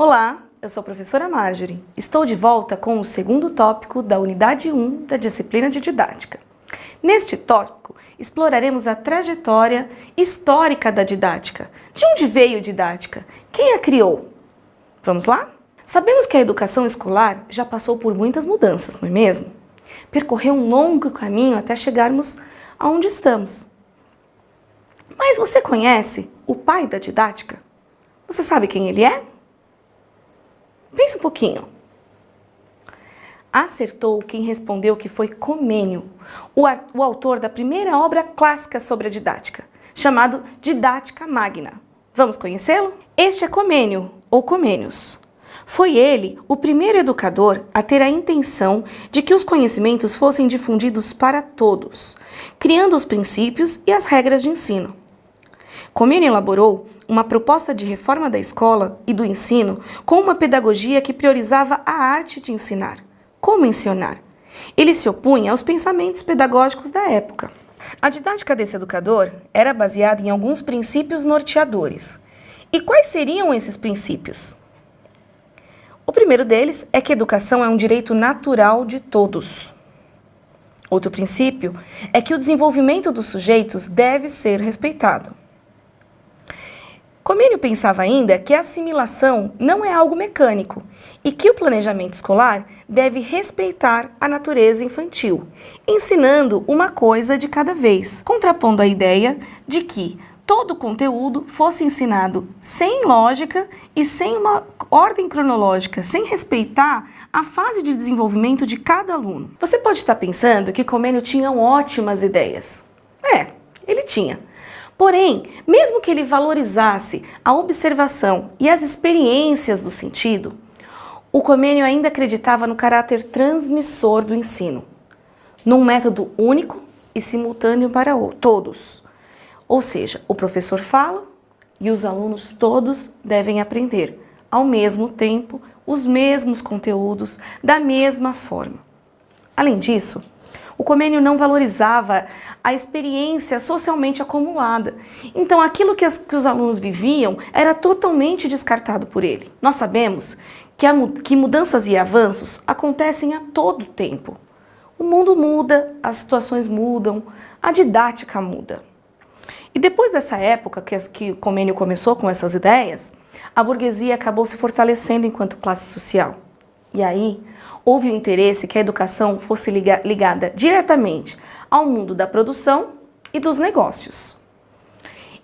Olá, eu sou a professora Marjorie. Estou de volta com o segundo tópico da unidade 1 da disciplina de didática. Neste tópico, exploraremos a trajetória histórica da didática. De onde veio a didática? Quem a criou? Vamos lá? Sabemos que a educação escolar já passou por muitas mudanças, não é mesmo? Percorreu um longo caminho até chegarmos aonde estamos. Mas você conhece o pai da didática? Você sabe quem ele é? Pense um pouquinho. Acertou quem respondeu que foi Comênio, o autor da primeira obra clássica sobre a didática, chamado Didática Magna. Vamos conhecê-lo? Este é Comênio, ou Comênios. Foi ele o primeiro educador a ter a intenção de que os conhecimentos fossem difundidos para todos, criando os princípios e as regras de ensino. Comênio elaborou uma proposta de reforma da escola e do ensino com uma pedagogia que priorizava a arte de ensinar. Como ensinar? Ele se opunha aos pensamentos pedagógicos da época. A didática desse educador era baseada em alguns princípios norteadores. E quais seriam esses princípios? O primeiro deles é que a educação é um direito natural de todos. Outro princípio é que o desenvolvimento dos sujeitos deve ser respeitado. Comênio pensava ainda que a assimilação não é algo mecânico e que o planejamento escolar deve respeitar a natureza infantil, ensinando uma coisa de cada vez, contrapondo a ideia de que todo o conteúdo fosse ensinado sem lógica e sem uma ordem cronológica, sem respeitar a fase de desenvolvimento de cada aluno. Você pode estar pensando que Comênio tinha ótimas ideias. Ele tinha. Porém, mesmo que ele valorizasse a observação e as experiências do sentido, o Comênio ainda acreditava no caráter transmissor do ensino, num método único e simultâneo para todos. Ou seja, o professor fala e os alunos todos devem aprender, ao mesmo tempo, os mesmos conteúdos, da mesma forma. Além disso, o Comênio não valorizava a experiência socialmente acumulada. Então, aquilo que os alunos viviam era totalmente descartado por ele. Nós sabemos que mudanças e avanços acontecem a todo tempo. O mundo muda, as situações mudam, a didática muda. E depois dessa época que o Comênio começou com essas ideias, a burguesia acabou se fortalecendo enquanto classe social. E aí, houve o interesse que a educação fosse ligada diretamente ao mundo da produção e dos negócios.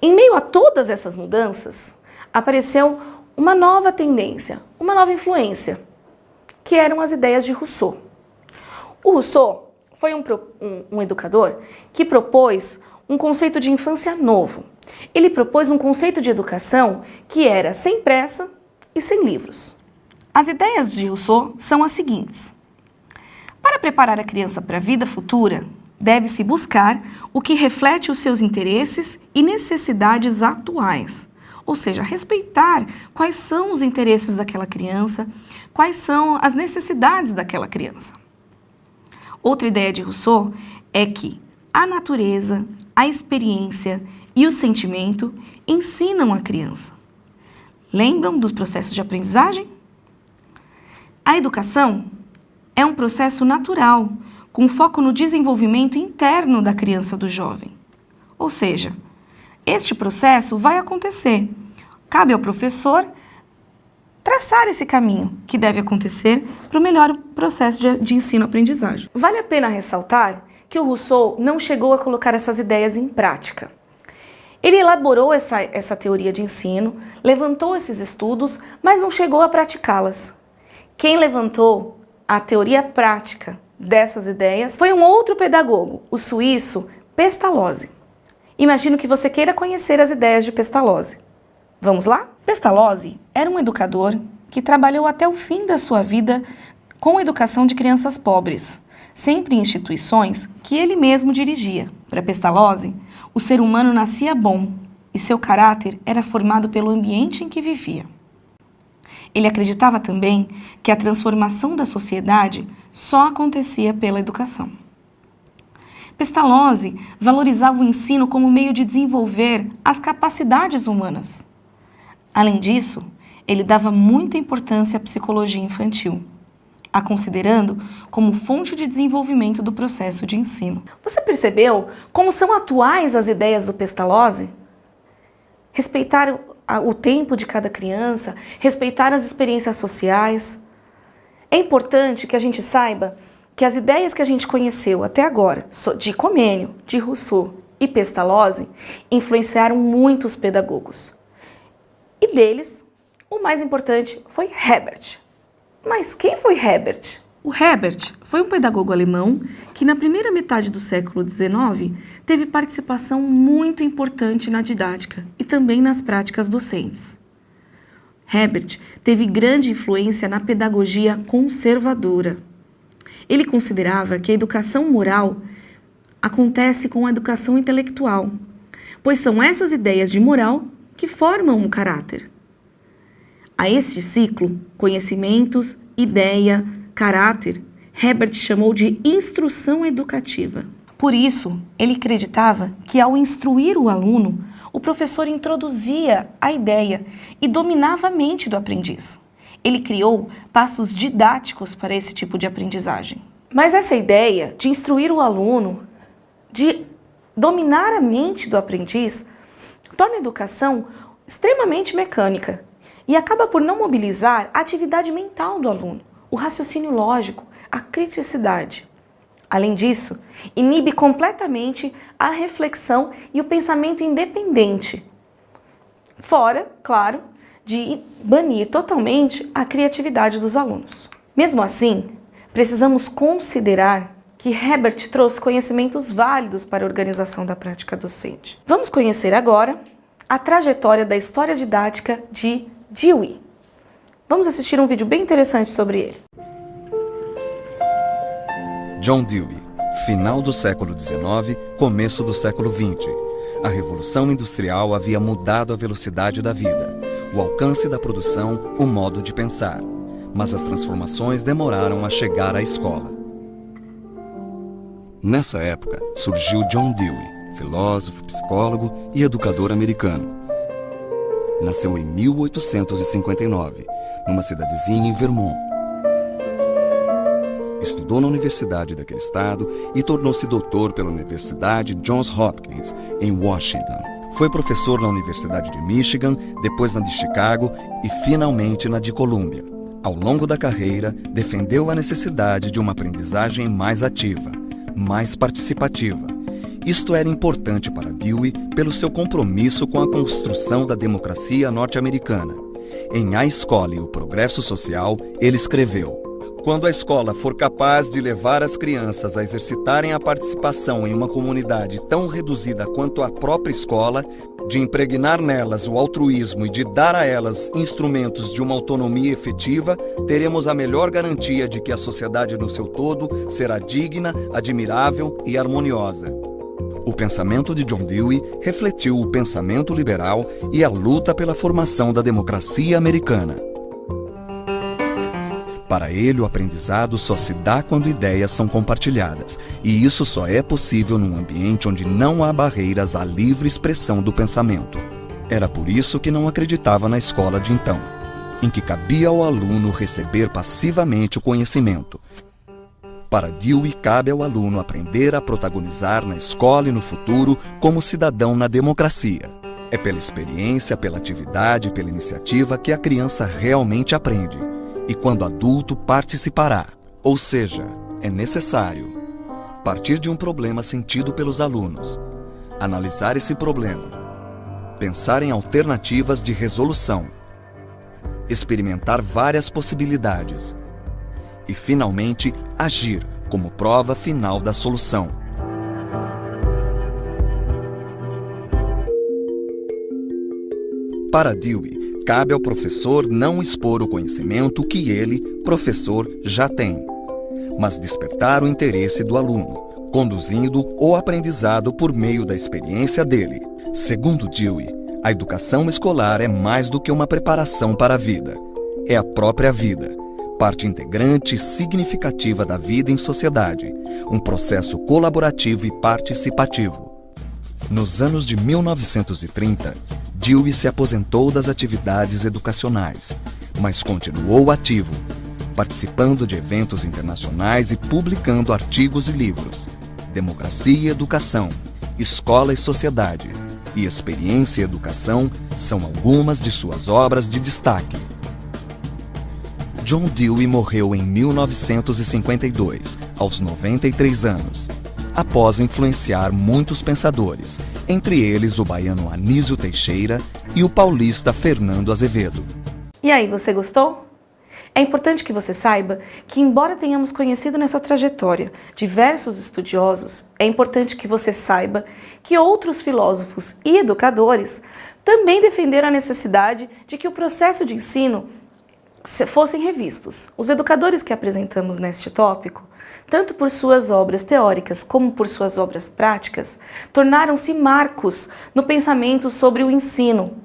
Em meio a todas essas mudanças, apareceu uma nova tendência, uma nova influência, que eram as ideias de Rousseau. O Rousseau foi um educador que propôs um conceito de infância novo. Ele propôs um conceito de educação que era sem pressa e sem livros. As ideias de Rousseau são as seguintes. Para preparar a criança para a vida futura, deve-se buscar o que reflete os seus interesses e necessidades atuais. Ou seja, respeitar quais são os interesses daquela criança, quais são as necessidades daquela criança. Outra ideia de Rousseau é que a natureza, a experiência e o sentimento ensinam a criança. Lembram dos processos de aprendizagem? A educação é um processo natural, com foco no desenvolvimento interno da criança ou do jovem. Ou seja, este processo vai acontecer. Cabe ao professor traçar esse caminho que deve acontecer para o melhor processo de ensino-aprendizagem. Vale a pena ressaltar que o Rousseau não chegou a colocar essas ideias em prática. Ele elaborou essa teoria de ensino, levantou esses estudos, mas não chegou a praticá-las. Quem levantou a teoria prática dessas ideias foi um outro pedagogo, o suíço Pestalozzi. Imagino que você queira conhecer as ideias de Pestalozzi. Vamos lá? Pestalozzi era um educador que trabalhou até o fim da sua vida com a educação de crianças pobres, sempre em instituições que ele mesmo dirigia. Para Pestalozzi, o ser humano nascia bom e seu caráter era formado pelo ambiente em que vivia. Ele acreditava também que a transformação da sociedade só acontecia pela educação. Pestalozzi valorizava o ensino como meio de desenvolver as capacidades humanas. Além disso, ele dava muita importância à psicologia infantil, a considerando como fonte de desenvolvimento do processo de ensino. Você percebeu como são atuais as ideias do Pestalozzi? Respeitar o tempo de cada criança, respeitar as experiências sociais. É importante que a gente saiba que as ideias que a gente conheceu até agora, de Comênio, de Rousseau e Pestalozzi, influenciaram muitos pedagogos. E deles, o mais importante foi Herbert. Mas quem foi Herbert? O Herbert foi um pedagogo alemão que, na primeira metade do século XIX, teve participação muito importante na didática e também nas práticas docentes. Herbert teve grande influência na pedagogia conservadora. Ele considerava que a educação moral acontece com a educação intelectual, pois são essas ideias de moral que formam um caráter. A este ciclo, conhecimentos, ideia, caráter, Herbert chamou de instrução educativa. Por isso, ele acreditava que ao instruir o aluno, o professor introduzia a ideia e dominava a mente do aprendiz. Ele criou passos didáticos para esse tipo de aprendizagem. Mas essa ideia de instruir o aluno, de dominar a mente do aprendiz, torna a educação extremamente mecânica e acaba por não mobilizar a atividade mental do aluno, o raciocínio lógico, a criticidade. Além disso, inibe completamente a reflexão e o pensamento independente. Fora, claro, de banir totalmente a criatividade dos alunos. Mesmo assim, precisamos considerar que Herbert trouxe conhecimentos válidos para a organização da prática docente. Vamos conhecer agora a trajetória da história didática de Dewey. Vamos assistir um vídeo bem interessante sobre ele. John Dewey, final do século XIX, começo do século XX. A Revolução Industrial havia mudado a velocidade da vida, o alcance da produção, o modo de pensar. Mas as transformações demoraram a chegar à escola. Nessa época, surgiu John Dewey, filósofo, psicólogo e educador americano. Nasceu em 1859, numa cidadezinha em Vermont. Estudou na universidade daquele estado e tornou-se doutor pela Universidade Johns Hopkins, em Washington. Foi professor na Universidade de Michigan, depois na de Chicago e finalmente na de Columbia. Ao longo da carreira, defendeu a necessidade de uma aprendizagem mais ativa, mais participativa. Isto era importante para Dewey pelo seu compromisso com a construção da democracia norte-americana. Em A Escola e o Progresso Social, ele escreveu: quando a escola for capaz de levar as crianças a exercitarem a participação em uma comunidade tão reduzida quanto a própria escola, de impregnar nelas o altruísmo e de dar a elas instrumentos de uma autonomia efetiva, teremos a melhor garantia de que a sociedade no seu todo será digna, admirável e harmoniosa. O pensamento de John Dewey refletiu o pensamento liberal e a luta pela formação da democracia americana. Para ele, o aprendizado só se dá quando ideias são compartilhadas, e isso só é possível num ambiente onde não há barreiras à livre expressão do pensamento. Era por isso que não acreditava na escola de então, em que cabia ao aluno receber passivamente o conhecimento. Para Dewey, cabe ao aluno aprender a protagonizar na escola e no futuro como cidadão na democracia. É pela experiência, pela atividade, pela iniciativa que a criança realmente aprende. E quando adulto, participará. Ou seja, é necessário partir de um problema sentido pelos alunos, analisar esse problema, pensar em alternativas de resolução, experimentar várias possibilidades e, finalmente, agir como prova final da solução. Para Dewey, cabe ao professor não expor o conhecimento que ele, professor, já tem, mas despertar o interesse do aluno, conduzindo o aprendizado por meio da experiência dele. Segundo Dewey, a educação escolar é mais do que uma preparação para a vida. É a própria vida, parte integrante e significativa da vida em sociedade, um processo colaborativo e participativo. Nos anos de 1930, Dewey se aposentou das atividades educacionais, mas continuou ativo, participando de eventos internacionais e publicando artigos e livros. Democracia e Educação, Escola e Sociedade e Experiência e Educação são algumas de suas obras de destaque. John Dewey morreu em 1952, aos 93 anos, após influenciar muitos pensadores, entre eles o baiano Anísio Teixeira e o paulista Fernando Azevedo. E aí, você gostou? É importante que você saiba que, embora tenhamos conhecido nessa trajetória diversos estudiosos, é importante que você saiba que outros filósofos e educadores também defenderam a necessidade de que o processo de ensino fossem revistos. Os educadores que apresentamos neste tópico, tanto por suas obras teóricas como por suas obras práticas, tornaram-se marcos no pensamento sobre o ensino,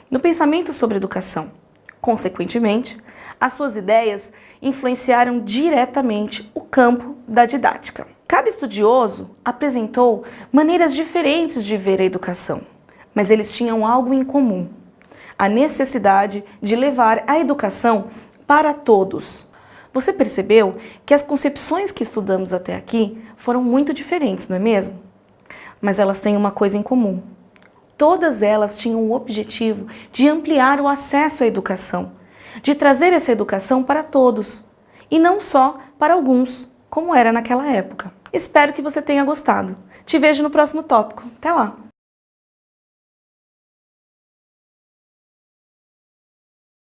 no pensamento sobre educação. Consequentemente, as suas ideias influenciaram diretamente o campo da didática. Cada estudioso apresentou maneiras diferentes de ver a educação, mas eles tinham algo em comum: a necessidade de levar a educação para todos. Você percebeu que as concepções que estudamos até aqui foram muito diferentes, não é mesmo? Mas elas têm uma coisa em comum. Todas elas tinham o objetivo de ampliar o acesso à educação, de trazer essa educação para todos, e não só para alguns, como era naquela época. Espero que você tenha gostado. Te vejo no próximo tópico. Até lá!